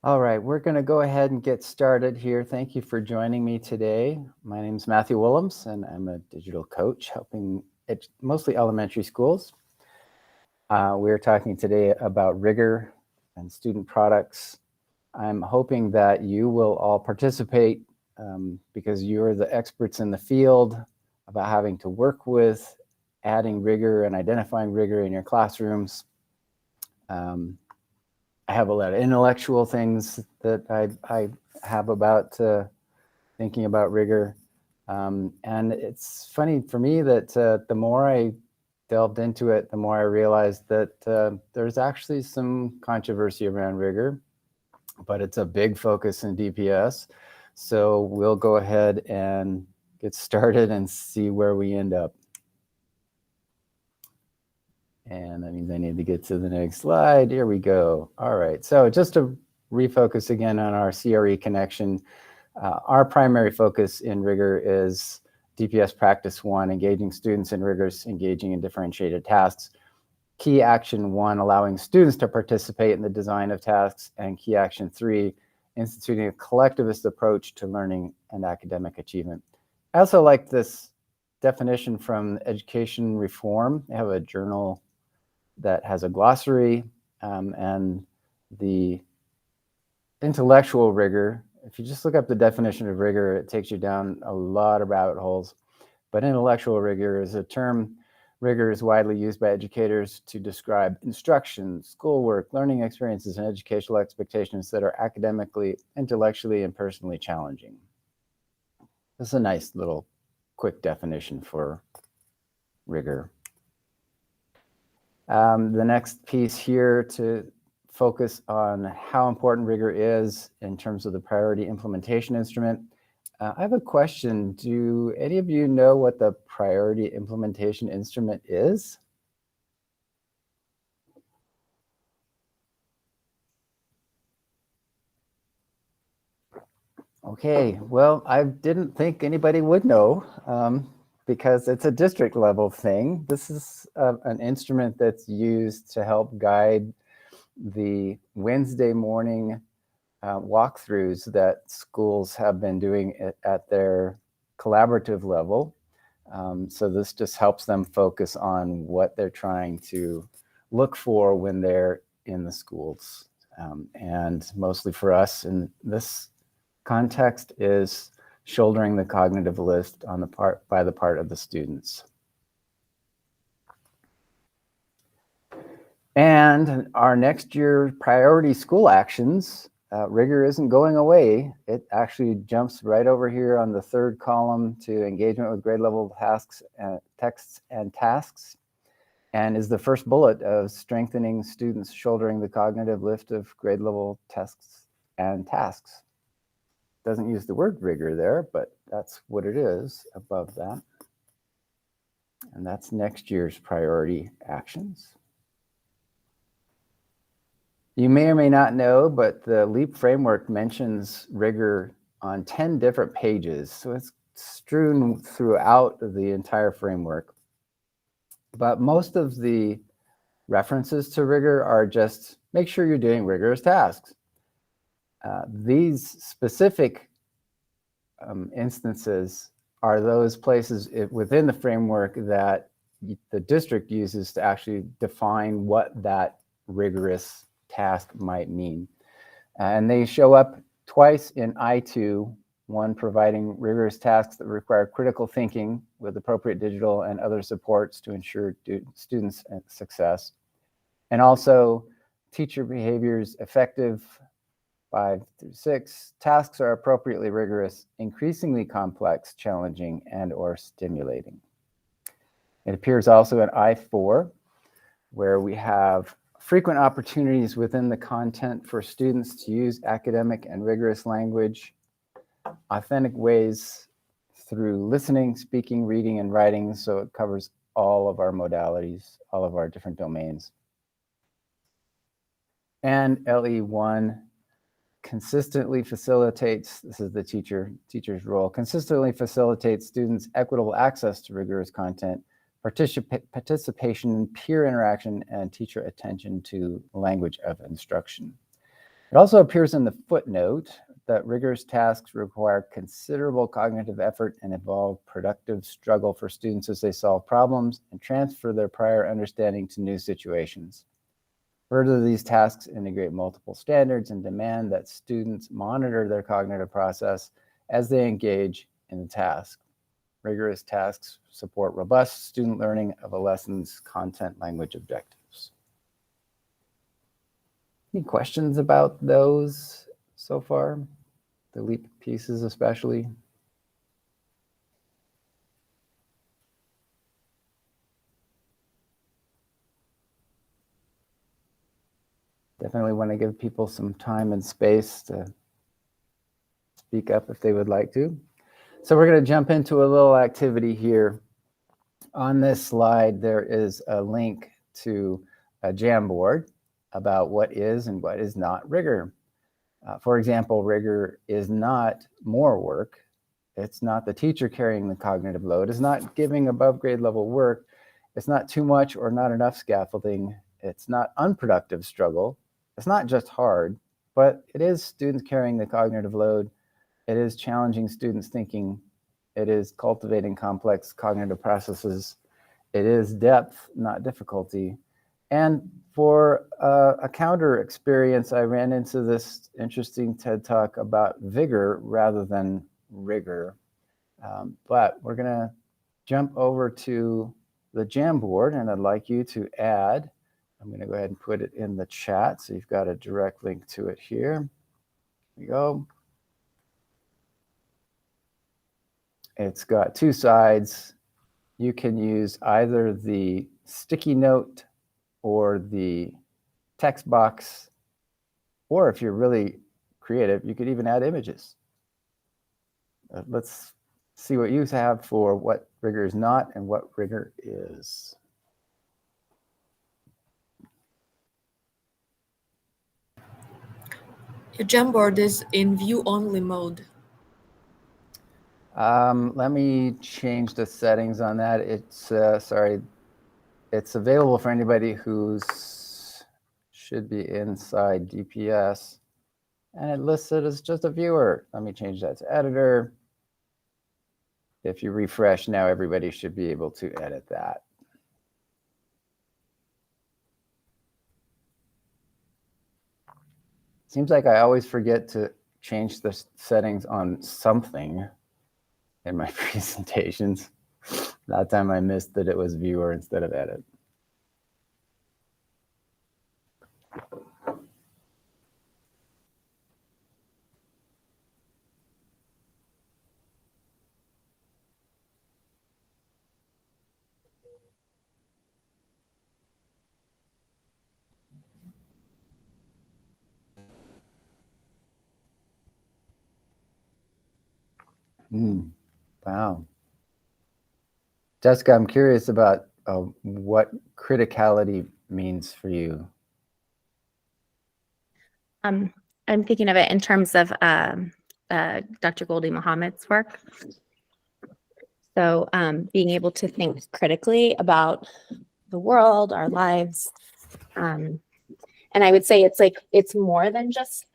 All right, we're going to go ahead and get started here. Thank you for joining me today. My name is Matthew Willems, and I'm a digital coach helping mostly elementary schools. We're talking today about rigor and student products. I'm hoping that you will all participate because you're the experts in the field about having to work with adding rigor and identifying rigor in your classrooms. I have a lot of intellectual things that I have about thinking about rigor. And it's funny for me that the more I delved into it, the more I realized that there's actually some controversy around rigor, but it's a big focus in DPS. So we'll go ahead and get started and see where we end up. And that means I need to get to the next slide. Here we go. All right, so just to refocus again on our CRE connection, our primary focus in rigor is DPS Practice 1, engaging students in rigorous, engaging in differentiated tasks. Key Action 1, allowing students to participate in the design of tasks. And Key Action 3, instituting a collectivist approach to learning and academic achievement. I also like this definition from Education Reform. They have a journal that has a glossary, and the intellectual rigor. If you just look up the definition of rigor, it takes you down a lot of rabbit holes. But intellectual rigor is a term. Rigor is widely used by educators to describe instruction, schoolwork, learning experiences, and educational expectations that are academically, intellectually, and personally challenging. This is a nice little quick definition for rigor. The next piece here to focus on how important rigor is in terms of the priority implementation instrument. I have a question. Do any of you know what the priority implementation instrument is? Okay, well, I didn't think anybody would know because it's a district level thing. This is an instrument that's used to help guide the Wednesday morning walkthroughs that schools have been doing at their collaborative level. So this just helps them focus on what they're trying to look for when they're in the schools. And mostly for us in this context is shouldering the cognitive list on the part by the part of the students. And our next year priority school actions, rigor isn't going away. It actually jumps right over here on the third column to engagement with grade level tasks, texts and tasks, and is the first bullet of strengthening students shouldering the cognitive lift of grade level tests and tasks. Doesn't use the word rigor there, but that's what it is above that. And that's next year's priority actions. You may or may not know, but the LEAP framework mentions rigor on 10 different pages. So it's strewn throughout the entire framework. But most of the references to rigor are just make sure you're doing rigorous tasks. These specific instances are those places within the framework that the district uses to actually define what that rigorous task might mean. And they show up twice in I2, one providing rigorous tasks that require critical thinking with appropriate digital and other supports to ensure students' success. And also teacher behaviors effective 5 through 6. Tasks are appropriately rigorous, increasingly complex, challenging, and or stimulating. It appears also in I4, where we have frequent opportunities within the content for students to use academic and rigorous language, authentic ways through listening, speaking, reading, and writing. So it covers all of our modalities, all of our different domains. And LE1 consistently facilitates, this is the teacher's role, consistently facilitates students' equitable access to rigorous content, participation in peer interaction, and teacher attention to language of instruction. It also appears in the footnote that rigorous tasks require considerable cognitive effort and involve productive struggle for students as they solve problems and transfer their prior understanding to new situations. Further, these tasks integrate multiple standards and demand that students monitor their cognitive process as they engage in the task. Rigorous tasks support robust student learning of a lesson's content language objectives. Any questions about those so far? The LEAP pieces especially? Definitely want to give people some time and space to speak up if they would like to. So we're going to jump into a little activity here. On this slide, there is a link to a Jamboard about what is and what is not rigor. For example, rigor is not more work. It's not the teacher carrying the cognitive load. It's not giving above grade level work. It's not too much or not enough scaffolding. It's not unproductive struggle. It's not just hard, but it is students carrying the cognitive load. It is challenging students' thinking. It is cultivating complex cognitive processes. It is depth, not difficulty. And for a counter experience, I ran into this interesting TED Talk about vigor rather than rigor. But we're going to jump over to the Jamboard, and I'd like you to add, I'm going to go ahead and put it in the chat so you've got a direct link to it here. Here we go. It's got two sides. You can use either the sticky note or the text box, or if you're really creative, you could even add images. Let's see what you have for what rigor is not and what rigor is. Your Jamboard is in view-only mode. Let me change the settings on that. It's, sorry, it's available for anybody who's should be inside DPS. And it lists it as just a viewer. Let me change that to editor. If you refresh now, everybody should be able to edit that. Seems like I always forget to change the settings on something in my presentations. That time I missed that it was viewer instead of edit. Wow. Jessica, I'm curious about what criticality means for you. I'm thinking of it in terms of Dr. Gholdy Muhammad's work. So being able to think critically about the world, our lives. And I would say it's more than just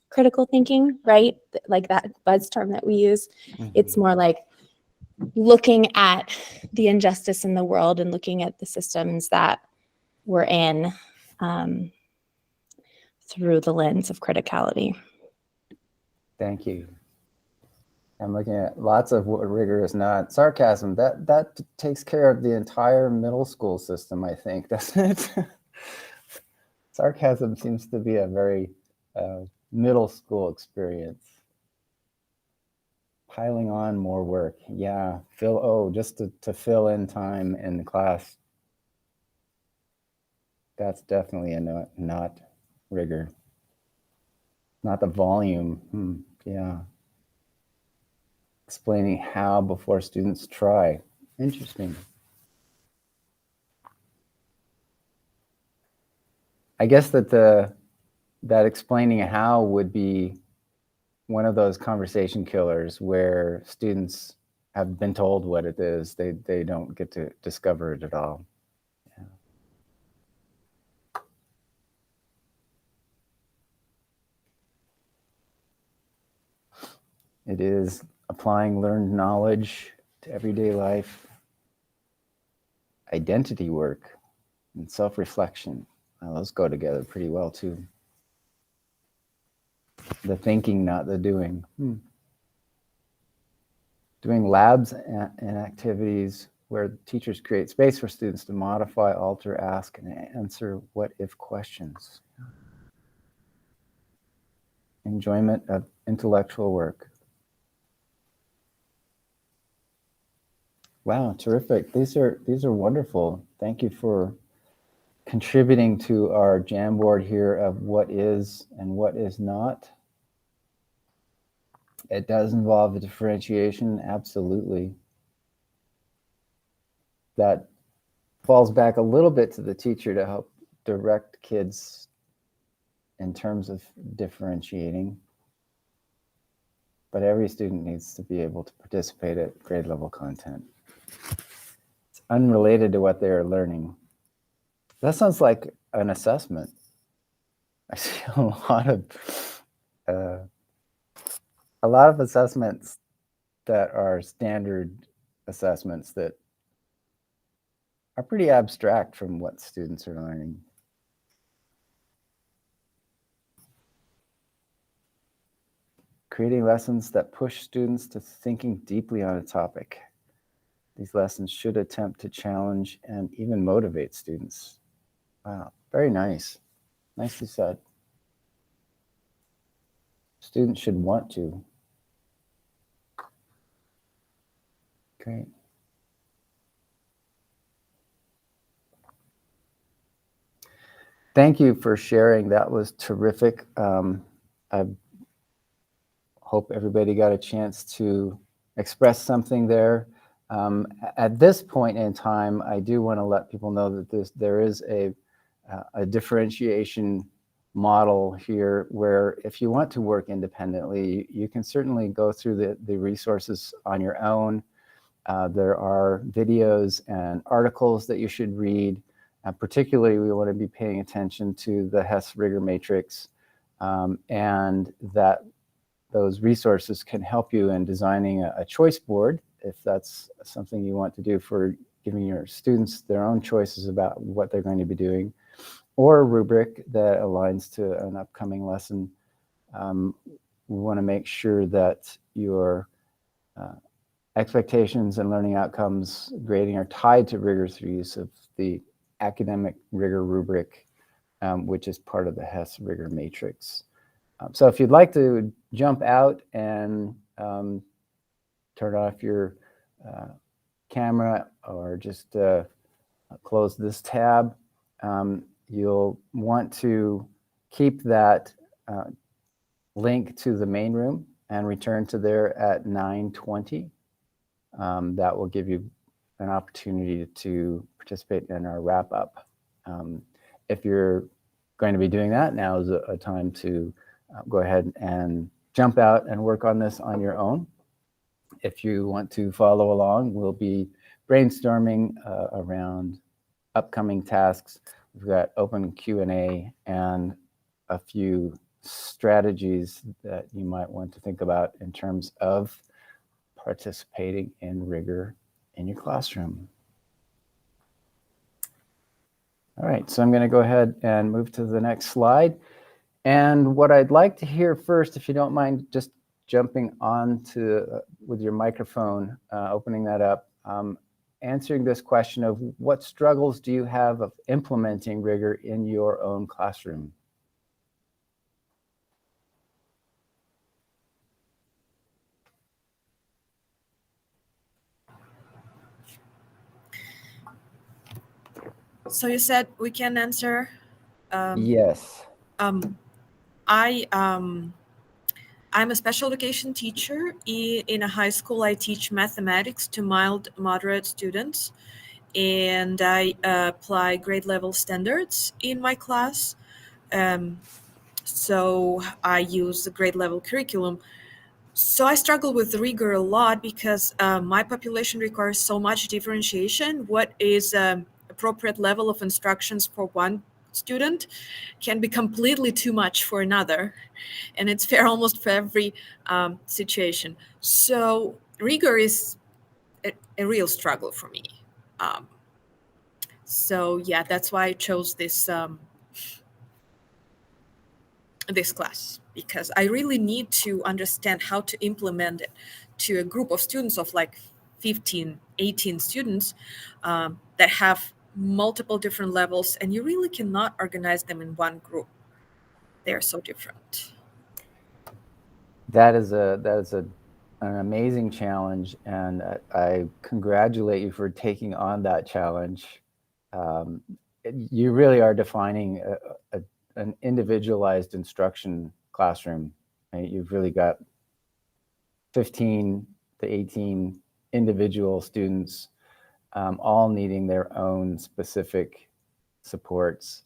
critical thinking, right? Like that buzz term that we use. Mm-hmm. It's more like looking at the injustice in the world and looking at the systems that we're in through the lens of criticality. Thank you. I'm looking at lots of what rigor is not. Sarcasm, that takes care of the entire middle school system, I think, doesn't it? Sarcasm seems to be a very middle school experience. Piling on more work. Yeah, just to fill in time in the class. That's definitely a not rigor. Not the volume. Yeah. Explaining how before students try. Interesting. I guess that that explaining how would be one of those conversation killers where students have been told what it is. They don't get to discover it at all. Yeah. It is applying learned knowledge to everyday life, identity work, and self-reflection. Well, those go together pretty well too. The thinking, not the doing. Doing labs and activities where teachers create space for students to modify, alter, ask, and answer what-if questions. Enjoyment of intellectual work. Wow, terrific. These are wonderful. Thank you for contributing to our Jamboard here of what is and what is not. It does involve a differentiation, absolutely. That falls back a little bit to the teacher to help direct kids in terms of differentiating. But every student needs to be able to participate at grade level content. It's unrelated to what they're learning. That sounds like an assessment. I see a lot of assessments that are standard assessments that are pretty abstract from what students are learning. Creating lessons that push students to thinking deeply on a topic. These lessons should attempt to challenge and even motivate students. Wow, very nice. Nicely said. Students should want to. Great. Thank you for sharing. That was terrific. I hope everybody got a chance to express something there. At this point in time, I do want to let people know that there is a differentiation model here where if you want to work independently, you can certainly go through the resources on your own. There are videos and articles that you should read. Particularly, we want to be paying attention to the Hess Rigor Matrix, and that those resources can help you in designing a choice board, if that's something you want to do for giving your students their own choices about what they're going to be doing, or a rubric that aligns to an upcoming lesson. We want to make sure that your expectations and learning outcomes grading are tied to rigor through use of the academic rigor rubric, which is part of the Hess Rigor Matrix. So if you'd like to jump out and turn off your camera or just close this tab, you'll want to keep that link to the main room and return to there at 9:20. That will give you an opportunity to participate in our wrap up. If you're going to be doing that, now is a time to go ahead and jump out and work on this on your own. If you want to follow along, we'll be brainstorming around upcoming tasks. We've got open Q&A and a few strategies that you might want to think about in terms of participating in rigor in your classroom. All right, so I'm going to go ahead and move to the next slide. And what I'd like to hear first, if you don't mind just jumping on to with your microphone, opening that up, answering this question of what struggles do you have of implementing rigor in your own classroom? So you said we can answer. Yes. I'm a special education teacher. In a high school, I teach mathematics to mild, moderate students, and I apply grade level standards in my class. So I use the grade level curriculum. So I struggle with rigor a lot because my population requires so much differentiation. What is appropriate level of instructions for one student can be completely too much for another, and it's fair almost for every situation. So rigor is a real struggle for me. Um, so yeah, that's why I chose this class, because I really need to understand how to implement it to a group of students of like 15, 18 students that have multiple different levels, and you really cannot organize them in one group. They are so different. That is an amazing challenge, and I congratulate you for taking on that challenge. You really are defining an individualized instruction classroom. Right? You've really got 15 to 18 individual students, all needing their own specific supports.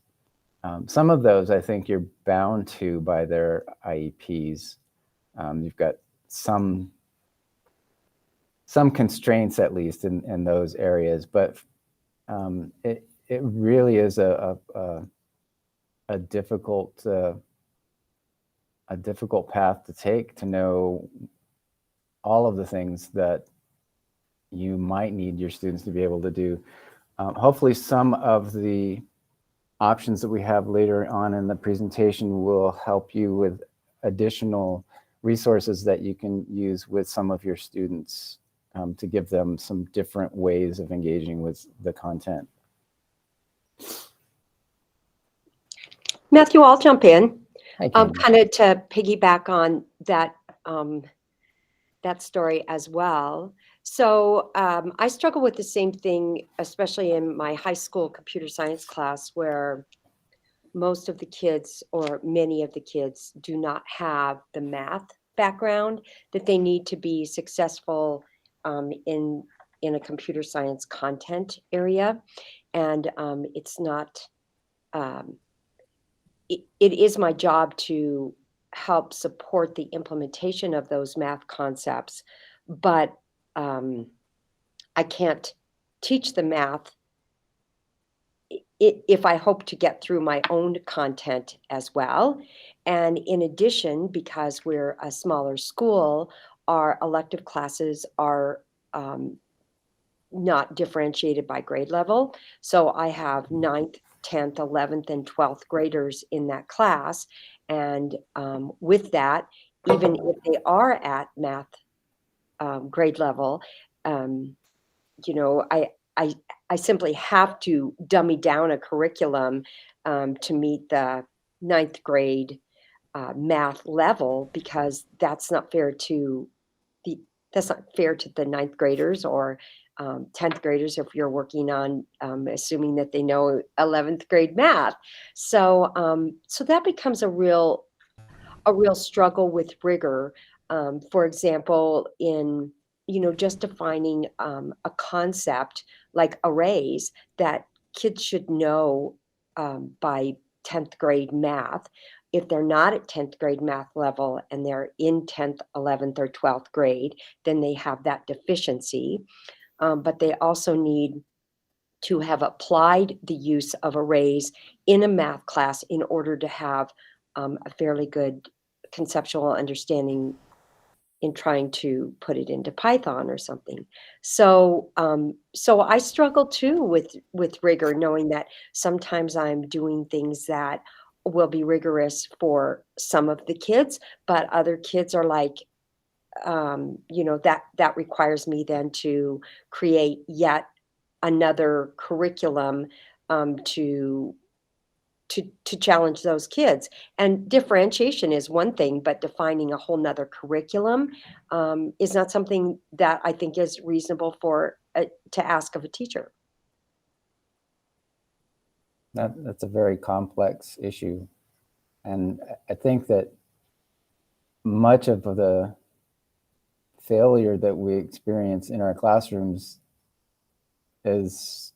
Some of those I think you're bound to by their IEPs. You've got some constraints, at least in those areas, but it really is a difficult path to take, to know all of the things that you might need your students to be able to do. Hopefully some of the options that we have later on in the presentation will help you with additional resources that you can use with some of your students to give them some different ways of engaging with the content. Matthew, I'll jump in. Kind of to piggyback on that that story as well. So I struggle with the same thing, especially in my high school computer science class, where most of the kids, or many of the kids, do not have the math background that they need to be successful in a computer science content area. And it's not, it is my job to help support the implementation of those math concepts, but I can't teach the math if I hope to get through my own content as well. And in addition, because we're a smaller school, our elective classes are not differentiated by grade level. So I have 9th, 10th, 11th, and 12th graders in that class. And with that, even if they are at math grade level, you know, I simply have to dummy down a curriculum to meet the 9th grade math level, because that's not fair to the 9th graders or 10th graders if you're working on assuming that they know 11th grade math. So so that becomes a real struggle with rigor. For example, in just defining a concept like arrays that kids should know by 10th grade math. If they're not at 10th grade math level and they're in 10th, 11th, or 12th grade, then they have that deficiency. But they also need to have applied the use of arrays in a math class in order to have a fairly good conceptual understanding in trying to put it into Python or something. So so I struggle too with rigor, knowing that sometimes I'm doing things that will be rigorous for some of the kids, but other kids are like, that requires me then to create yet another curriculum to challenge those kids. And differentiation is one thing, but defining a whole nother curriculum is not something that I think is reasonable to ask of a teacher. That's a very complex issue. And I think that much of the failure that we experience in our classrooms is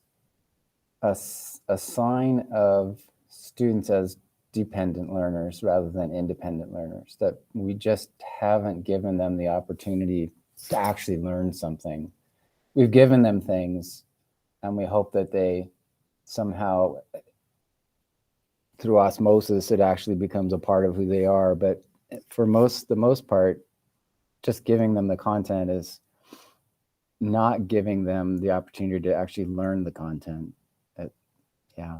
a sign of students as dependent learners rather than independent learners, that we just haven't given them the opportunity to actually learn something. We've given them things and we hope that they somehow through osmosis, it actually becomes a part of who they are. But for the most part, just giving them the content is not giving them the opportunity to actually learn the content. Yeah.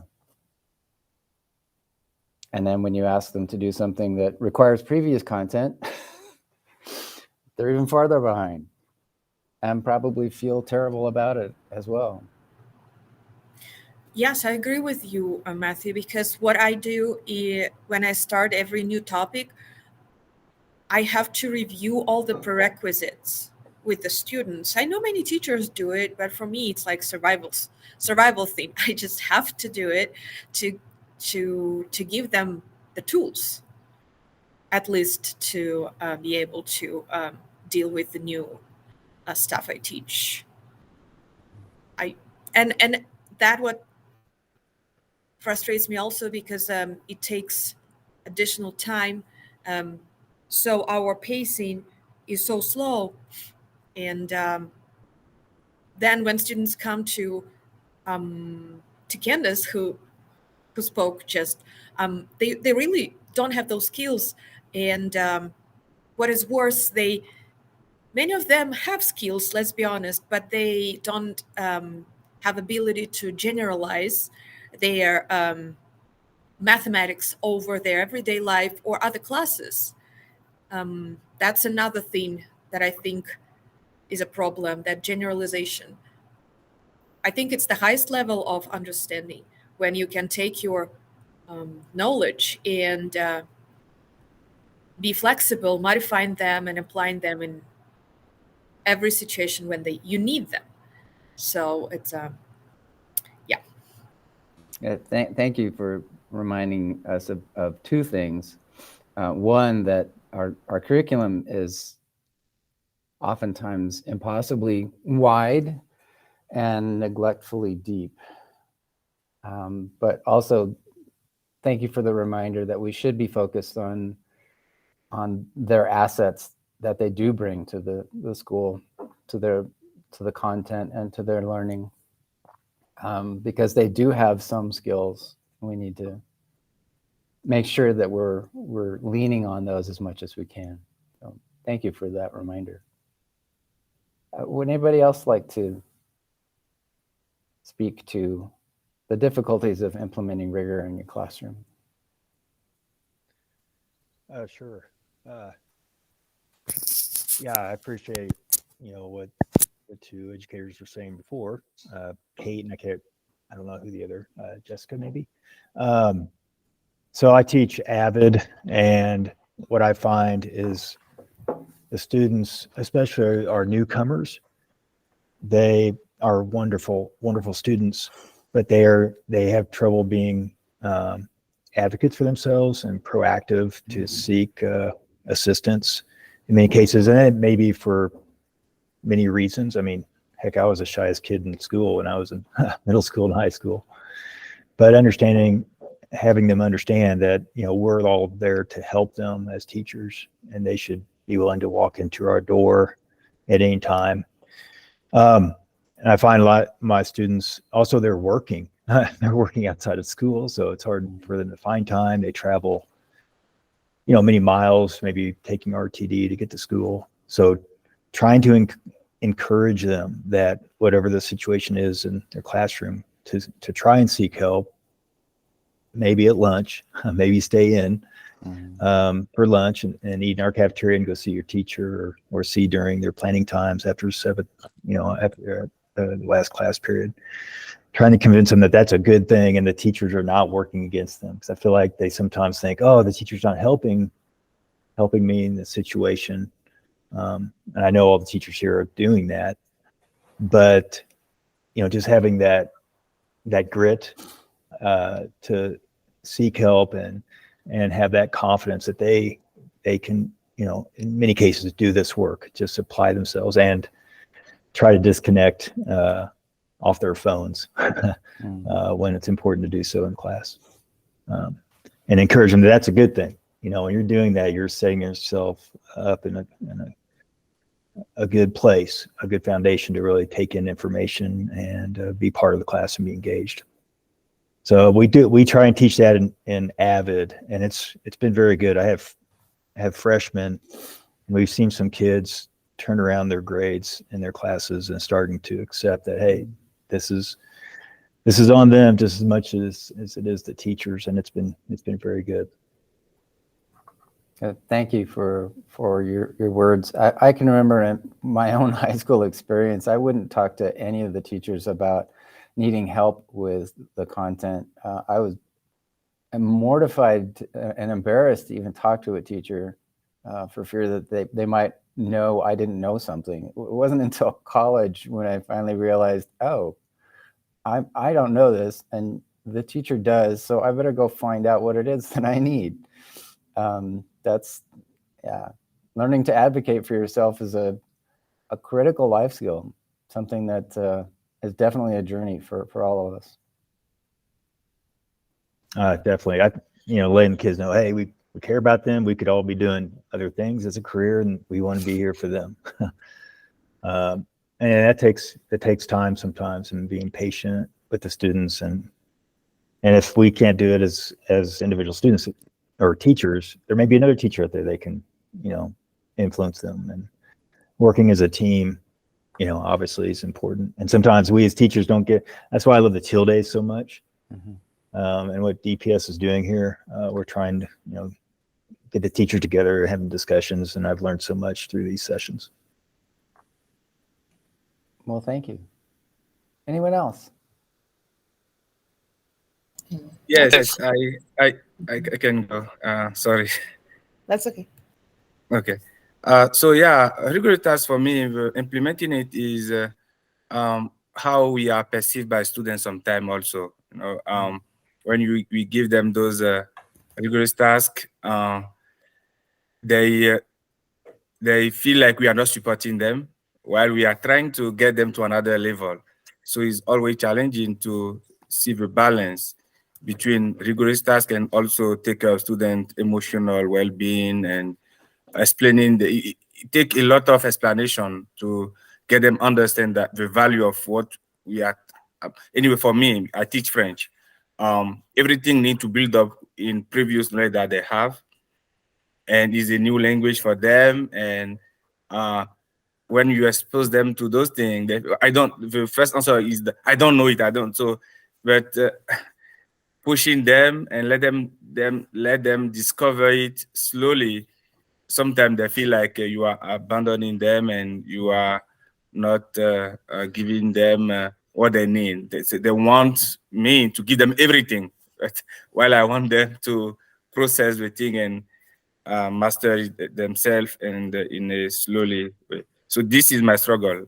And then when you ask them to do something that requires previous content, they're even farther behind and probably feel terrible about it as well. Yes, I agree with you, Matthew, because what I do is when I start every new topic, I have to review all the prerequisites with the students. I know many teachers do it, but for me, it's like survival thing. I just have to do it to give them the tools, at least to be able to deal with the new stuff I teach. And that what frustrates me also, because it takes additional time. So our pacing is so slow. And then when students come to Candace, who spoke just, they really don't have those skills. And what is worse, many of them have skills, let's be honest, but they don't have ability to generalize their mathematics over their everyday life or other classes. That's another thing that I think is a problem, that generalization. I think it's the highest level of understanding, when you can take your knowledge and be flexible, modifying them and applying them in every situation when you need them. So it's yeah. Thank you for reminding us of two things. One, that our curriculum is oftentimes impossibly wide and neglectfully deep. But also, thank you for the reminder that we should be focused on their assets that they do bring to the school, to the content and to their learning, because they do have some skills. We need to make sure that we're leaning on those as much as we can. So thank you for that reminder. Would anybody else like to speak to the difficulties of implementing rigor in your classroom? Sure. Yeah, I appreciate, what the two educators were saying before, Kate and I don't know who the other, Jessica maybe. So I teach AVID, and what I find is the students, especially our newcomers, they are wonderful, wonderful students, but they have trouble being advocates for themselves and proactive to seek assistance in many cases. And it may be for many reasons. I mean, heck, I was the shyest kid in school when I was in middle school and high school. But having them understand that, we're all there to help them as teachers, and they should be willing to walk into our door at any time. And I find a lot of my students also, they're working. They're working outside of school, so it's hard for them to find time. They travel, many miles, maybe taking RTD to get to school. So trying to encourage them that whatever the situation is in their classroom, to try and seek help, maybe at lunch, maybe stay in for lunch and eat in our cafeteria and go see your teacher, or see during their planning times after after the last class period. Trying to convince them that that's a good thing and the teachers are not working against them. Because I feel like they sometimes think, oh, the teacher's not helping me in this situation. And I know all the teachers here are doing that, but just having that grit to seek help and have that confidence that they can, in many cases, do this work, just apply themselves and try to disconnect off their phones when it's important to do so in class, and encourage them that that's a good thing. When you're doing that, you're setting yourself up in a good place, a good foundation to really take in information and be part of the class and be engaged. So we try and teach that in Avid, and it's been very good. I have freshmen, and we've seen some kids turn around their grades in their classes and starting to accept that, hey, this is on them just as much as it is the teachers, and it's been very good. Thank you for your words. I can remember in my own high school experience, I wouldn't talk to any of the teachers about needing help with the content. I'm mortified and embarrassed to even talk to a teacher for fear that they might know I didn't know something. It wasn't until college when I finally realized, oh, I don't know this, and the teacher does, so I better go find out what it is that I need. That's, yeah, learning to advocate for yourself is a critical life skill, something that is definitely a journey for all of us. Definitely. Letting kids know, hey, we care about them. We could all be doing other things as a career, and we want to be here for them. And that takes time sometimes, and being patient with the students. And if we can't do it as individual students or teachers, there may be another teacher out there that can, influence them. And working as a team, obviously is important. And sometimes we as teachers don't get, that's why I love the Teal Days so much. Mm-hmm. And what DPS is doing here, we're trying to, get the teachers together, having discussions, and I've learned so much through these sessions. Well, thank you. Anyone else? Yes, I can go. Sorry. That's okay. Okay. So yeah, rigorous task for me, implementing it is how we are perceived by students sometimes also. When we give them those rigorous tasks, they feel like we are not supporting them while we are trying to get them to another level. So it's always challenging to see the balance between rigorous tasks and also take care of student emotional well-being and explaining it take a lot of explanation to get them understand that the value of what we are. Anyway, for me, I teach French. Everything need to build up in previous knowledge that they have, and is a new language for them. And when you expose them to those things, the first answer is that I don't know it, I don't. So, but pushing them and let them discover it slowly. Sometimes they feel like you are abandoning them and you are not giving them what they need. They want me to give them everything, but while I want them to process the thing and master it themselves and in a slowly way. So this is my struggle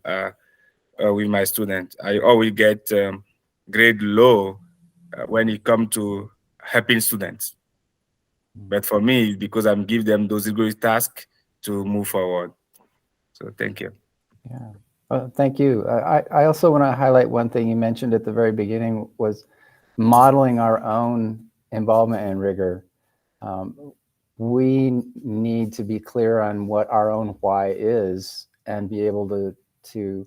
with my students. I always get grade low when it comes to helping students. But for me, because I'm giving them those rigorous tasks to move forward. So thank you. Yeah. Well, thank you. I also want to highlight one thing you mentioned at the very beginning was modeling our own involvement and rigor. We need to be clear on what our own why is and be able to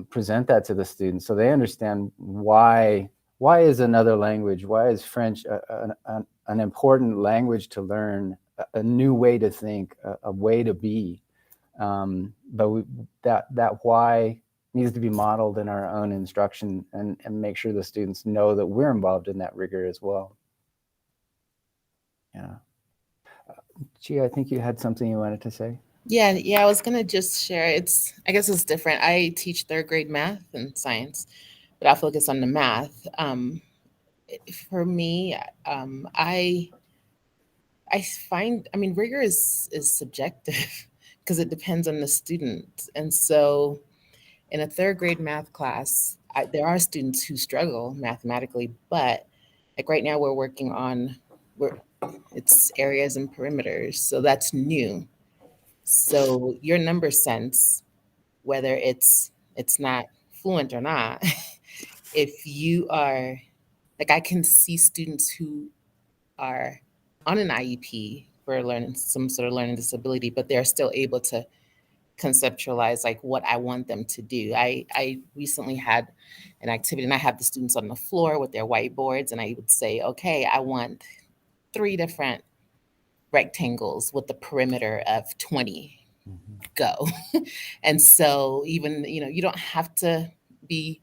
present that to the students so they understand why is another language, why is French an important language to learn, a new way to think, a way to be. But that why needs to be modeled in our own instruction and make sure the students know that we're involved in that rigor as well. Yeah. Gia, I think you had something you wanted to say. Yeah, I was gonna just share. I guess it's different. I teach third grade math and science, but I focus on the math. For me, I find, rigor is subjective because it depends on the student. And so in a third grade math class, there are students who struggle mathematically, but like right now we're working on, it's areas and perimeters. So that's new. So your number sense, whether it's not fluent or not, if you are, like I can see students who are on an IEP for learning some sort of learning disability, but they're still able to conceptualize like what I want them to do. I recently had an activity and I had the students on the floor with their whiteboards, and I would say, okay, I want 3 different rectangles with the perimeter of 20. Go. And so even, you don't have to be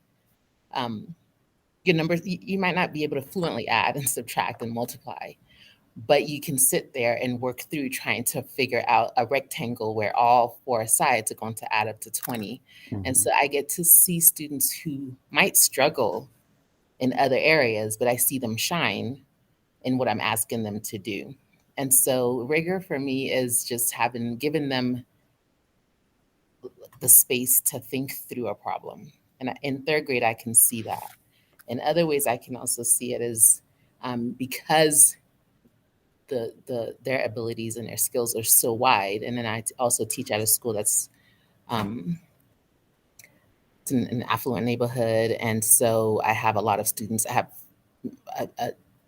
your numbers, you might not be able to fluently add and subtract and multiply, but you can sit there and work through trying to figure out a rectangle where all 4 sides are going to add up to 20. And so I get to see students who might struggle in other areas, but I see them shine in what I'm asking them to do. And so rigor for me is just given them the space to think through a problem. And in 3rd grade, I can see that. In other ways, I can also see it as because their abilities and their skills are so wide. And then I also teach at a school that's it's in an affluent neighborhood, and so I have a lot of students. I have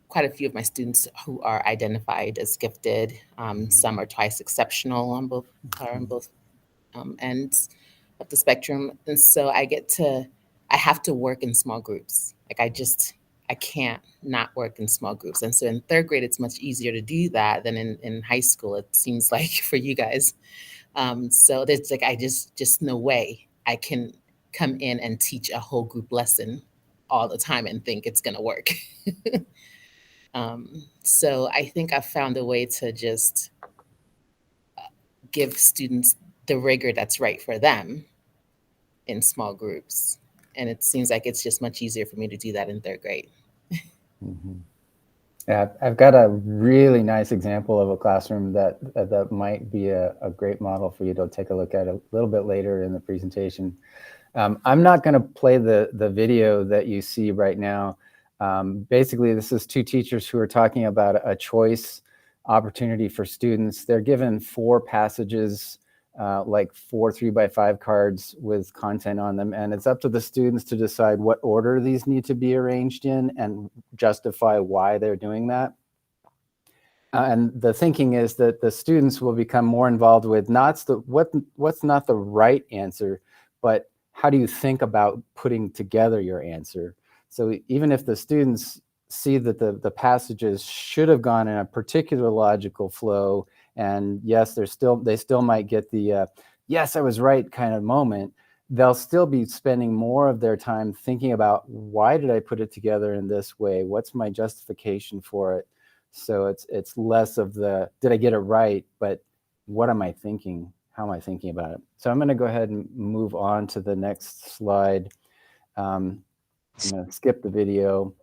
quite a few of my students who are identified as gifted. Some are twice exceptional on both ends of the spectrum, and so I have to work in small groups. Like I can't not work in small groups. And so in 3rd grade, it's much easier to do that than in high school, it seems like, for you guys. So there's like, I just no way I can come in and teach a whole group lesson all the time and think it's going to work. So I think I've found a way to just give students the rigor that's right for them in small groups. And it seems like it's just much easier for me to do that in 3rd grade. Yeah, I've got a really nice example of a classroom that might be a great model for you to take a look at a little bit later in the presentation. I'm not going to play the video that you see right now. Basically, this is 2 teachers who are talking about a choice opportunity for students. They're given 4 passages, like 4 3x5 cards with content on them, and it's up to the students to decide what order these need to be arranged in and justify why they're doing that. And the thinking is that the students will become more involved with what's not the right answer, but how do you think about putting together your answer? So even if the students see that the passages should have gone in a particular logical flow, and yes, they still might get the yes, I was right kind of moment, they'll still be spending more of their time thinking about, why did I put it together in this way? What's my justification for it? So it's less of the, did I get it right? But what am I thinking? How am I thinking about it? So I'm going to go ahead and move on to the next slide. I'm going to skip the video.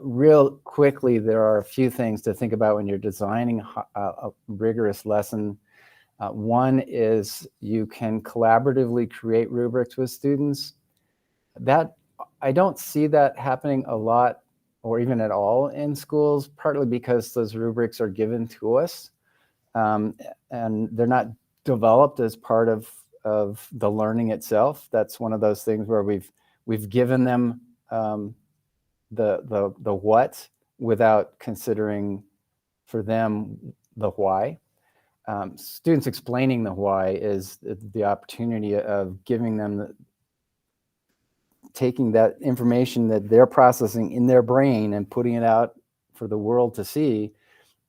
Real quickly, there are a few things to think about when you're designing a rigorous lesson. One is you can collaboratively create rubrics with students. That I don't see that happening a lot or even at all in schools, partly because those rubrics are given to us and they're not developed as part of the learning itself. That's one of those things where we've given them the what without considering for them the why. Students explaining the why is the opportunity of giving them taking that information that they're processing in their brain and putting it out for the world to see.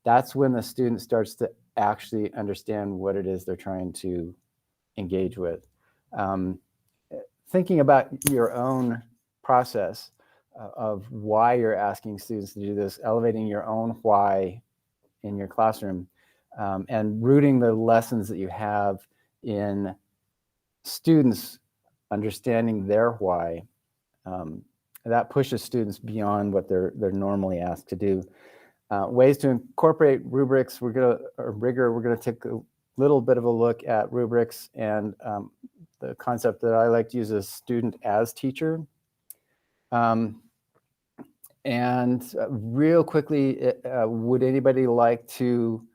That's when the student starts to actually understand what it is they're trying to engage with. Thinking about your own process of why you're asking students to do this, elevating your own why in your classroom, and rooting the lessons that you have in students understanding their why. That pushes students beyond what they're normally asked to do. Ways to incorporate rubrics. Rigor. We're gonna take a little bit of a look at rubrics, and the concept that I like to use is student as teacher. And real quickly, would anybody like to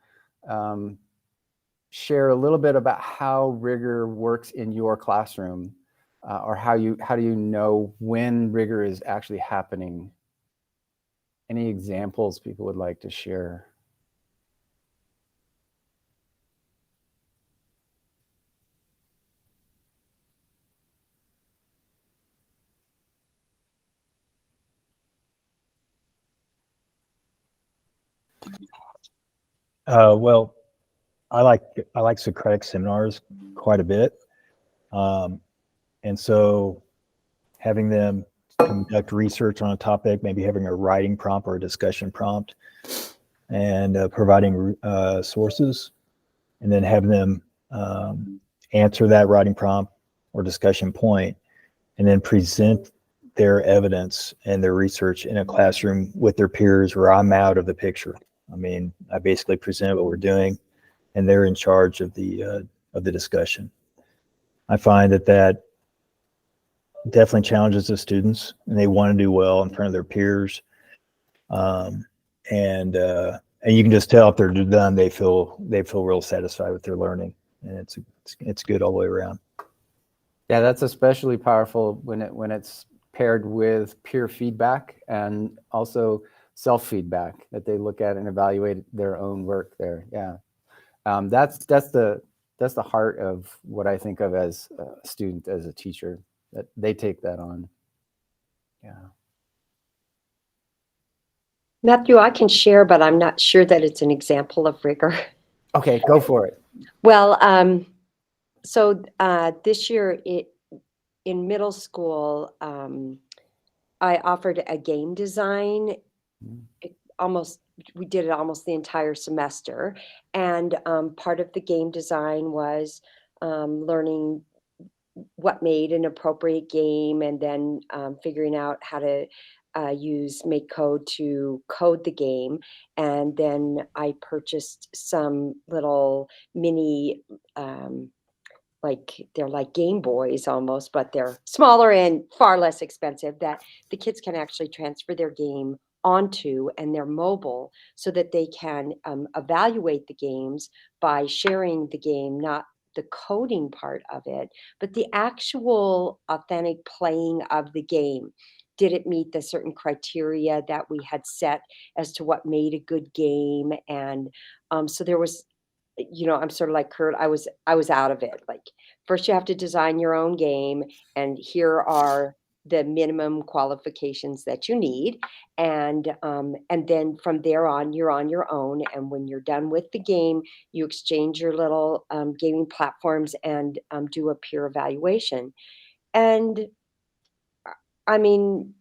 share a little bit about how rigor works in your classroom, or how do you know when rigor is actually happening? Any examples people would like to share? Well, I like Socratic seminars quite a bit, and so having them conduct research on a topic, maybe having a writing prompt or a discussion prompt, and providing sources, and then having them answer that writing prompt or discussion point, and then present their evidence and their research in a classroom with their peers where I'm out of the picture. I mean, I basically present what we're doing, and they're in charge of the discussion. I find that definitely challenges the students, and they want to do well in front of their peers. And you can just tell if they're done, they feel real satisfied with their learning, and it's good all the way around. Yeah, that's especially powerful when it's paired with peer feedback and also self-feedback, that they look at and evaluate their own work there. Yeah, that's the heart of what I think of as a student, as a teacher, that they take that on. Yeah. Matthew, I can share, but I'm not sure that it's an example of rigor. Okay, go for it. Well, so this year in middle school, I offered a game design. We did it almost the entire semester, and part of the game design was learning what made an appropriate game, and then figuring out how to use MakeCode to code the game. And then I purchased some little mini, they're like Game Boys almost, but they're smaller and far less expensive, that the kids can actually transfer their game onto, and they're mobile, so that they can evaluate the games by sharing the game, not the coding part of it, but the actual authentic playing of the game. Did it meet the certain criteria that we had set as to what made a good game? And so there was, I'm sort of like Kurt. I was out of it. Like, first you have to design your own game, and here are the minimum qualifications that you need, and then from there on, you're on your own. And when you're done with the game, you exchange your little gaming platforms and do a peer evaluation. And I mean,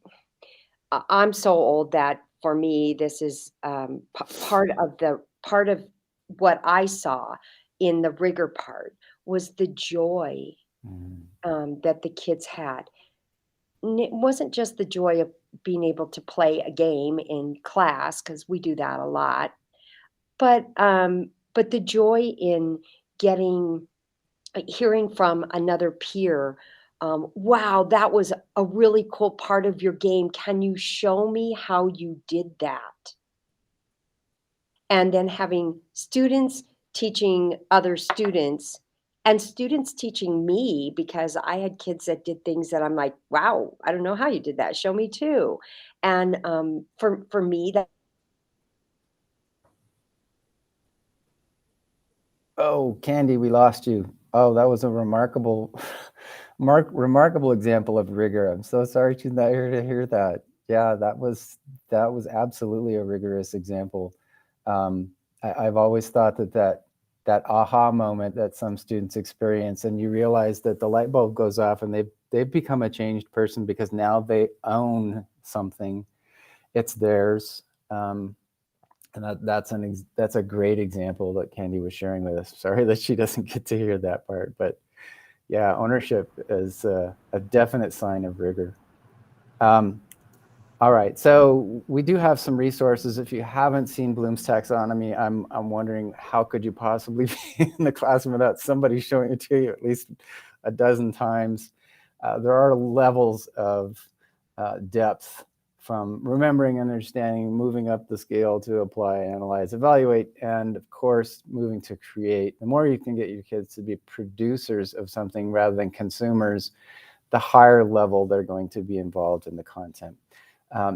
I'm so old that for me, this is part of what I saw in the rigor part was the joy that the kids had. And it wasn't just the joy of being able to play a game in class, because we do that a lot, but the joy in hearing from another peer, wow, that was a really cool part of your game. Can you show me how you did that? And then having students teaching other students, and students teaching me, because I had kids that did things that I'm like, wow, I don't know how you did that. Show me too. And for me, that. Oh, Candy, we lost you. Oh, that was a remarkable example of rigor. I'm so sorry she's not here to hear that. Yeah, that was absolutely a rigorous example. I've always thought that aha moment that some students experience, and you realize that the light bulb goes off and they've become a changed person because now they own something. It's theirs. And that's a great example that Candy was sharing with us. Sorry that she doesn't get to hear that part, but yeah, ownership is a definite sign of rigor. All right, so we do have some resources. If you haven't seen Bloom's taxonomy, I'm wondering how could you possibly be in the classroom without somebody showing it to you at least a dozen times. There are levels of depth, from remembering, understanding, moving up the scale to apply, analyze, evaluate, and of course, moving to create. The more you can get your kids to be producers of something rather than consumers, the higher level they're going to be involved in the content.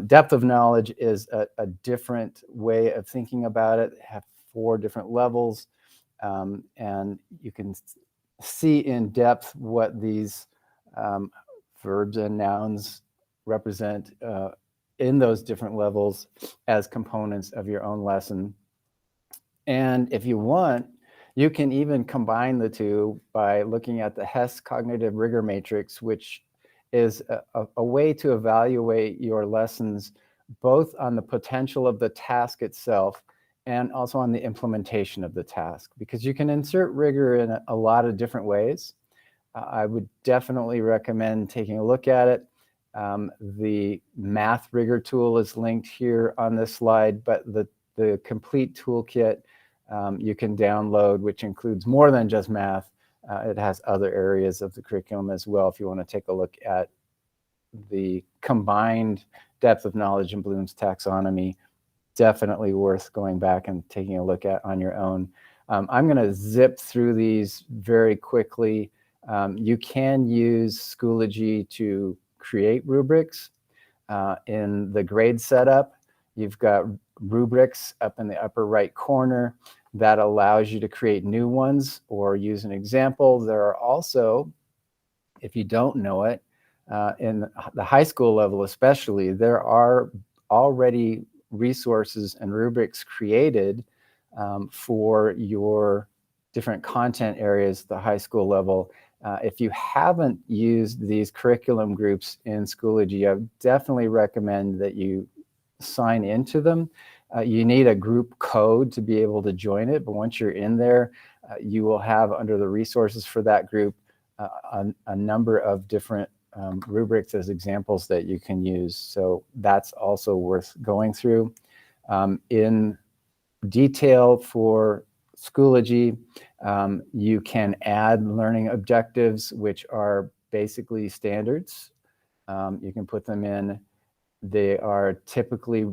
Depth of knowledge is a different way of thinking about it. They have 4 different levels, and you can see in depth what these verbs and nouns represent in those different levels as components of your own lesson And if you want, you can even combine the two by looking at the Hess Cognitive Rigor Matrix, which is a way to evaluate your lessons both on the potential of the task itself and also on the implementation of the task, because you can insert rigor in a lot of different ways. I would definitely recommend taking a look at it. The math rigor tool is linked here on this slide, but the complete toolkit you can download, which includes more than just math. It has other areas of the curriculum as well if you want to take a look at the combined depth of knowledge in Bloom's taxonomy. Definitely worth going back and taking a look at on your own. I'm going to zip through these very quickly. You can use Schoology to create rubrics. In the grade setup, you've got rubrics up in the upper right corner that allows you to create new ones or use an example. There are also, if you don't know it, in the high school level especially, there are already resources and rubrics created for your different content areas at the high school level. If you haven't used these curriculum groups in Schoology, I would definitely recommend that you sign into them. You need a group code to be able to join it, but once you're in there, you will have under the resources for that group a number of different rubrics as examples that you can use. So that's also worth going through. In detail for Schoology, you can add learning objectives, which are basically standards. You can put them in. They are typically,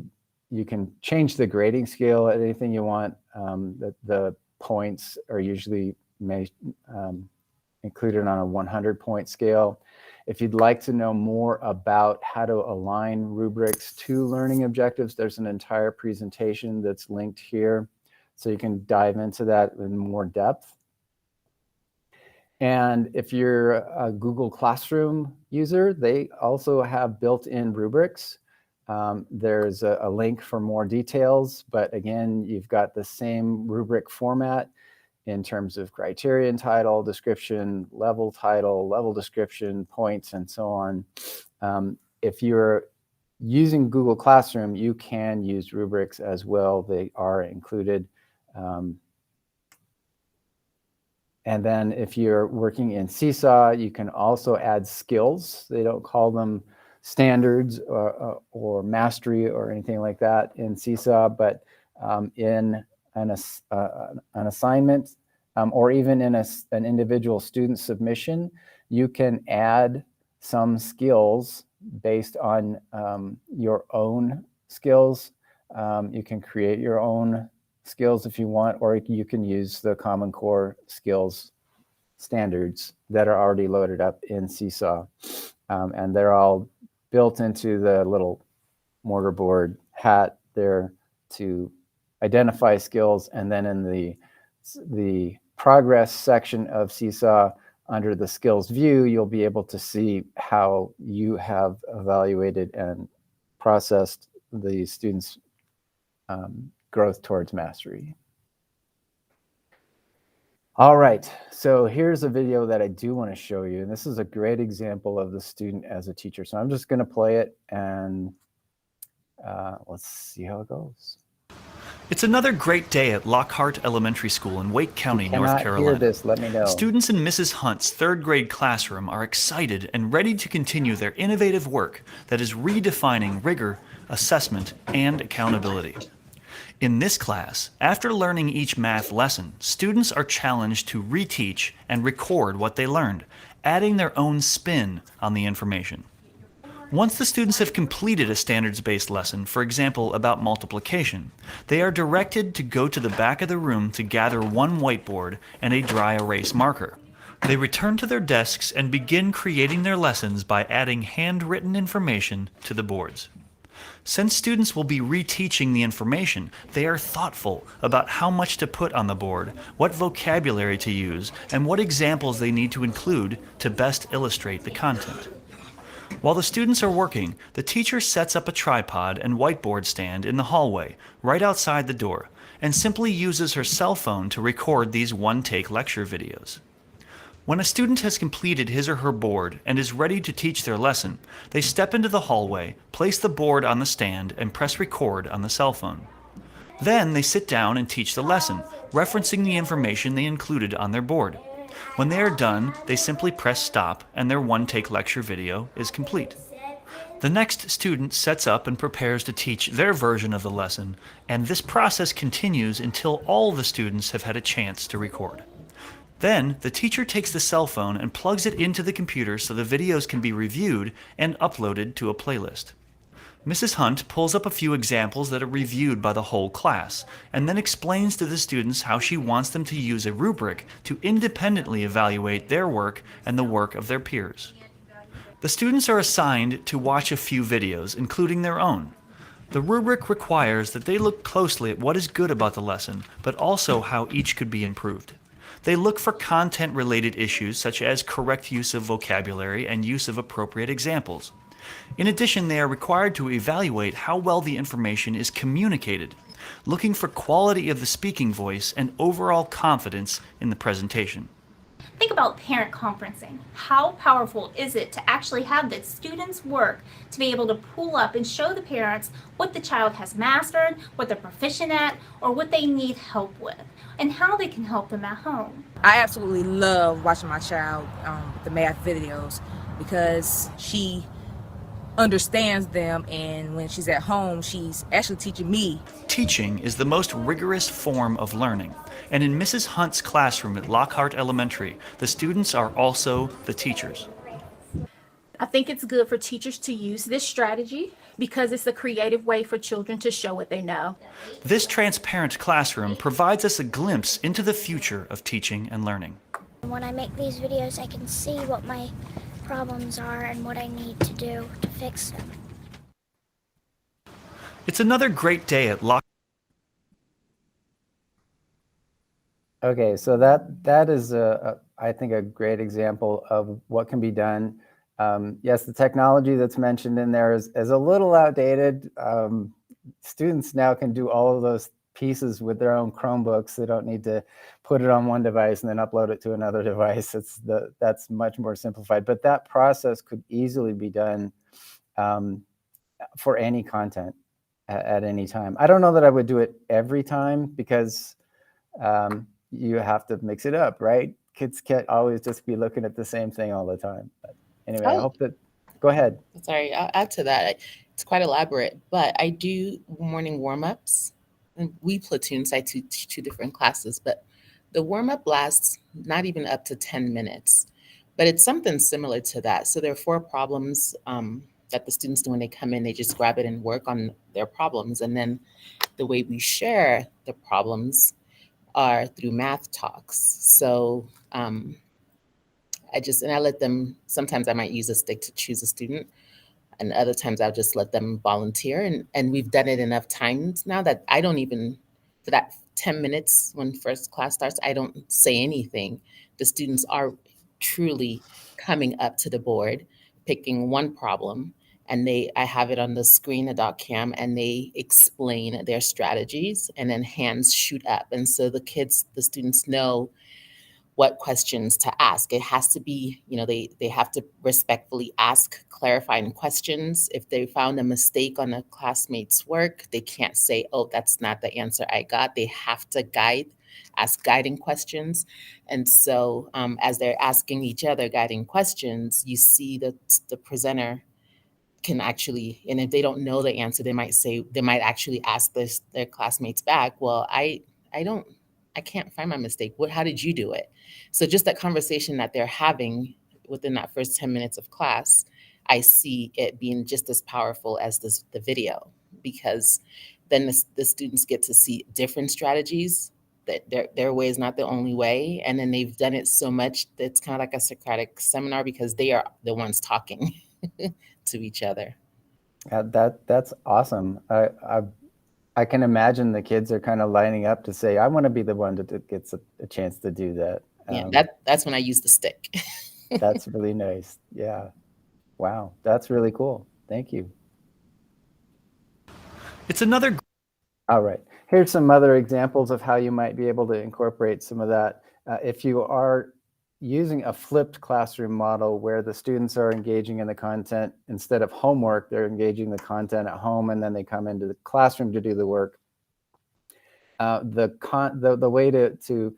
you can change the grading scale at anything you want. The points are usually included on a 100-point scale. If you'd like to know more about how to align rubrics to learning objectives, there's an entire presentation that's linked here. So you can dive into that in more depth. And if you're a Google Classroom user, they also have built-in rubrics. There's a link for more details, but again, you've got the same rubric format in terms of criterion title, description, level title, level description, points, and so on. If you're using Google Classroom, you can use rubrics as well. They are included. And then if you're working in Seesaw, you can also add skills. They don't call them standards or mastery or anything like that in Seesaw, but in an assignment or even in an individual student submission, you can add some skills based on your own skills. You can create your own skills if you want, or you can use the Common Core skills standards that are already loaded up in Seesaw. And they're all built into the little mortarboard hat there to identify skills. And then in the progress section of Seesaw, under the skills view, you'll be able to see how you have evaluated and processed the students' growth towards mastery. All right, so here's a video that I do want to show you. And this is a great example of the student as a teacher. So I'm just going to play it and let's see how it goes. It's another great day at Lockhart Elementary School in Wake County, North Carolina. Hear this, let me know. Students in Mrs. Hunt's third grade classroom are excited and ready to continue their innovative work that is redefining rigor, assessment, and accountability. In this class, after learning each math lesson, students are challenged to reteach and record what they learned, adding their own spin on the information. Once the students have completed a standards-based lesson, for example about multiplication, they are directed to go to the back of the room to gather one whiteboard and a dry erase marker. They return to their desks and begin creating their lessons by adding handwritten information to the boards. Since students will be reteaching the information, they are thoughtful about how much to put on the board, what vocabulary to use, and what examples they need to include to best illustrate the content. While the students are working, the teacher sets up a tripod and whiteboard stand in the hallway, right outside the door, and simply uses her cell phone to record these one-take lecture videos. When a student has completed his or her board and is ready to teach their lesson, they step into the hallway, place the board on the stand, and press record on the cell phone. Then they sit down and teach the lesson, referencing the information they included on their board. When they are done, they simply press stop and their one-take lecture video is complete. The next student sets up and prepares to teach their version of the lesson, and this process continues until all the students have had a chance to record. Then, the teacher takes the cell phone and plugs it into the computer so the videos can be reviewed and uploaded to a playlist. Mrs. Hunt pulls up a few examples that are reviewed by the whole class, and then explains to the students how she wants them to use a rubric to independently evaluate their work and the work of their peers. The students are assigned to watch a few videos, including their own. The rubric requires that they look closely at what is good about the lesson, but also how each could be improved. They look for content-related issues such as correct use of vocabulary and use of appropriate examples. In addition, they are required to evaluate how well the information is communicated, looking for quality of the speaking voice and overall confidence in the presentation. Think about parent conferencing. How powerful is it to actually have the students' work to be able to pull up and show the parents what the child has mastered, what they're proficient at, or what they need help with, and how they can help them at home. I absolutely love watching my child the math videos because she understands them, and when she's at home, she's actually teaching me. Teaching is the most rigorous form of learning, and in Mrs. Hunt's classroom at Lockhart Elementary, the students are also the teachers. I think it's good for teachers to use this strategy because it's a creative way for children to show what they know. This transparent classroom provides us a glimpse into the future of teaching and learning. When I make these videos, I can see what my problems are and what I need to do to fix them. It's another great day at Lockhart. Okay, so that is I think a great example of what can be done. Yes, the technology that's mentioned in there is a little outdated. Students now can do all of those pieces with their own Chromebooks. They don't need to put it on one device and then upload it to another device. That's much more simplified. But that process could easily be done for any content at any time. I don't know that I would do it every time because you have to mix it up, right? Kids can't always just be looking at the same thing all the time. But anyway, I hope that, go ahead. Sorry, I'll add to that. It's quite elaborate, but I do morning warm-ups. And we platoons, I teach two different classes, but the warm-up lasts not even up to 10 minutes, but it's something similar to that. So there are 4 problems that the students do when they come in. They just grab it and work on their problems. And then the way we share the problems are through math talks. So I let them, sometimes I might use a stick to choose a student, and other times I'll just let them volunteer. And we've done it enough times now that I don't even, for that 10 minutes when first class starts, I don't say anything. The students are truly coming up to the board, picking one problem, and I have it on the screen, a doc cam, and they explain their strategies, and then hands shoot up. And so the students know what questions to ask. It has to be, they have to respectfully ask clarifying questions. If they found a mistake on a classmate's work, they can't say, oh, that's not the answer I got. They have to ask guiding questions. And so as they're asking each other guiding questions, you see that the presenter can actually, and if they don't know the answer, they might actually ask their classmates back, well, I can't find my mistake. How did you do it? So just that conversation that they're having within that first 10 minutes of class, I see it being just as powerful as the video, because then the students get to see different strategies, that their way is not the only way. And then they've done it so much that it's kind of like a Socratic seminar because they are the ones talking to each other. That's awesome. I can imagine the kids are kind of lining up to say, I want to be the one that gets a chance to do that. Yeah, that's when I use the stick. That's really nice. Yeah. Wow. That's really cool. Thank you. It's another. All right. Here's some other examples of how you might be able to incorporate some of that. If you are using a flipped classroom model where the students are engaging in the content instead of homework, they're engaging the content at home and then they come into the classroom to do the work. The way to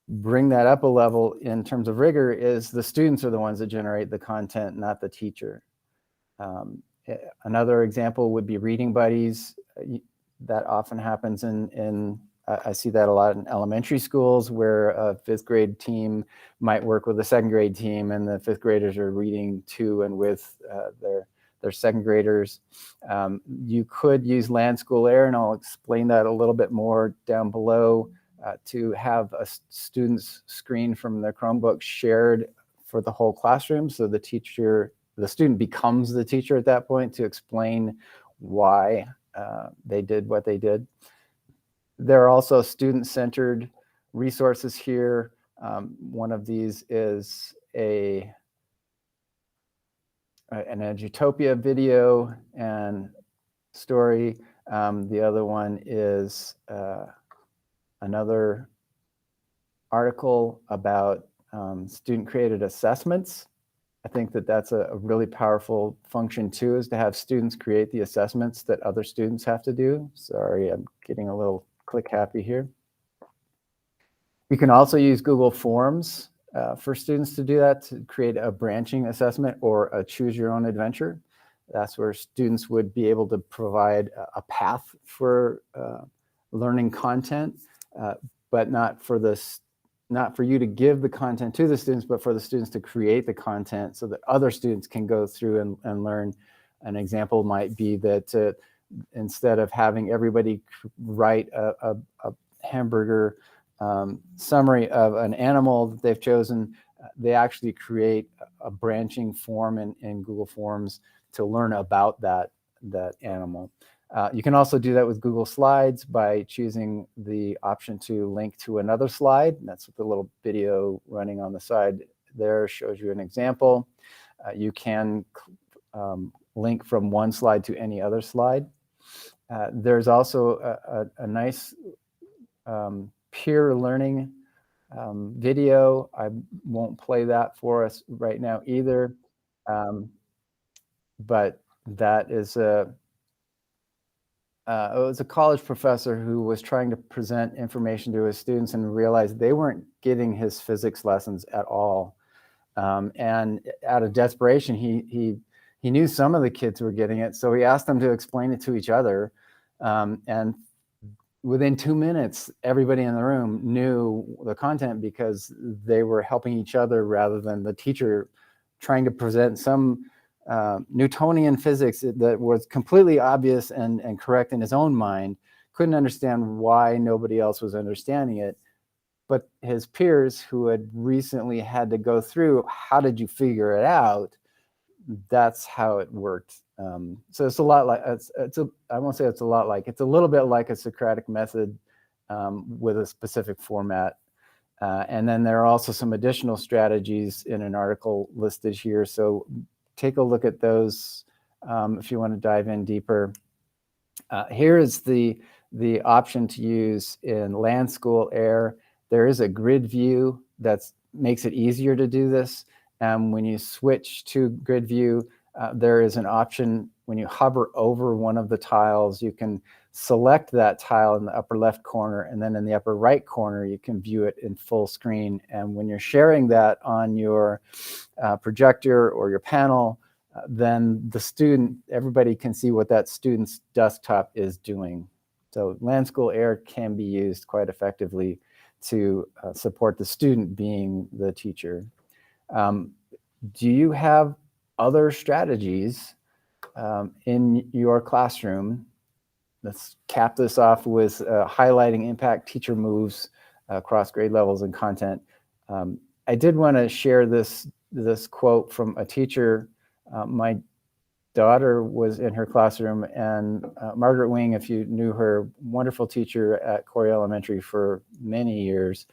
bring that up a level in terms of rigor is the students are the ones that generate the content, not the teacher. Another example would be reading buddies. That often happens I see that a lot in elementary schools where a 5th grade team might work with a 2nd grade team and the 5th graders are reading to and with their 2nd graders. You could use Land School Air, and I'll explain that a little bit more down below, to have a student's screen from their Chromebook shared for the whole classroom. So the student becomes the teacher at that point to explain why they did what they did. There are also student-centered resources here. One of these is an Edutopia video and story. The other one is another article about student-created assessments. I think that that's a really powerful function too, is to have students create the assessments that other students have to do. Sorry, I'm getting a little click happy here. You can also use Google Forms for students to do that, to create a branching assessment or a choose your own adventure. That's where students would be able to provide a path for learning content, but not for you to give the content to the students, but for the students to create the content so that other students can go through and learn. An example might be that instead of having everybody write a hamburger summary of an animal that they've chosen, they actually create a branching form in Google Forms to learn about that animal. You can also do that with Google Slides by choosing the option to link to another slide. That's what the little video running on the side there shows you an example. You can link from one slide to any other slide. There's also a nice peer learning video. I won't play that for us right now either, but that is it was a college professor who was trying to present information to his students and realized they weren't getting his physics lessons at all. And out of desperation, he knew some of the kids were getting it, so he asked them to explain it to each other. And within 2 minutes, everybody in the room knew the content because they were helping each other rather than the teacher trying to present some Newtonian physics that was completely obvious and correct in his own mind, couldn't understand why nobody else was understanding it. But his peers who had recently had to go through, how did you figure it out? That's how it worked. So it's a lot like, I won't say it's a lot like, it's a little bit like a Socratic method with a specific format. And then there are also some additional strategies in an article listed here. So take a look at those if you want to dive in deeper. Here is the option to use in Land School Air. There is a grid view that makes it easier to do this. When you switch to grid view, there is an option when you hover over one of the tiles, you can select that tile in the upper left corner, and then in the upper right corner, you can view it in full screen. And when you're sharing that on your projector or your panel, then everybody can see what that student's desktop is doing. So Land School Air can be used quite effectively to support the student being the teacher. Do you have other strategies in your classroom? Let's cap this off with highlighting impact teacher moves across grade levels and content. I did want to share this quote from a teacher. My daughter was in her classroom, and Margaret Wing, if you knew her, wonderful teacher at Corey Elementary for many years,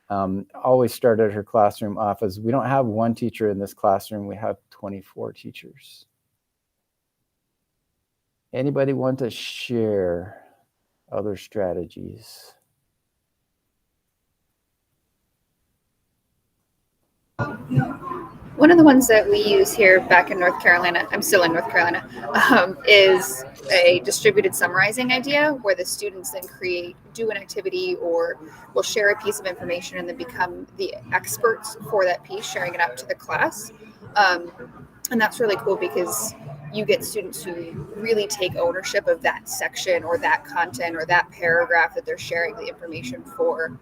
always started her classroom off as, we don't have one teacher in this classroom, we have 24 teachers. Anybody want to share? other strategies? One of the ones that we use here back in North Carolina, I'm still in North Carolina, is a distributed summarizing idea where the students then do an activity or will share a piece of information and then become the experts for that piece, sharing it out to the class. And that's really cool because you get students who really take ownership of that section or that content or that paragraph that they're sharing the information for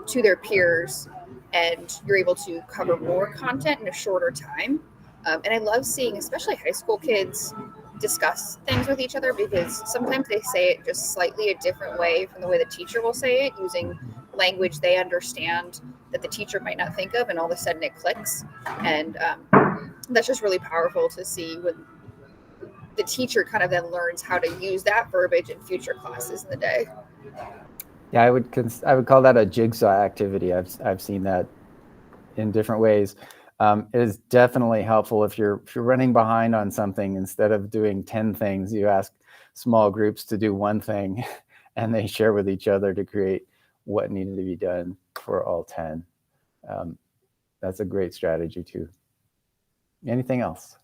to their peers. And you're able to cover more content in a shorter time. And I love seeing, especially high school kids, discuss things with each other because sometimes they say it just slightly a different way from the way the teacher will say it, using language they understand that the teacher might not think of, and all of a sudden it clicks. And that's just really powerful to see when the teacher kind of then learns how to use that verbiage in future classes in the day. Yeah, I would call that a jigsaw activity. I've seen that in different ways. It is definitely helpful if you're running behind on something. Instead of doing 10 things, you ask small groups to do one thing, and they share with each other to create what needed to be done for all 10. That's a great strategy too. Anything else?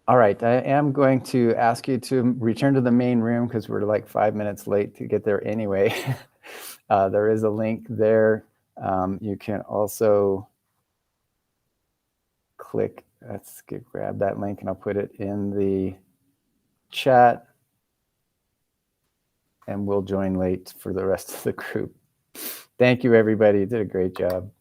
All right, I am going to ask you to return to the main room because we're like 5 minutes late to get there anyway. There is a link there. You can also click, grab that link and I'll put it in the chat. And we'll join late for the rest of the group. Thank you, everybody. You did a great job.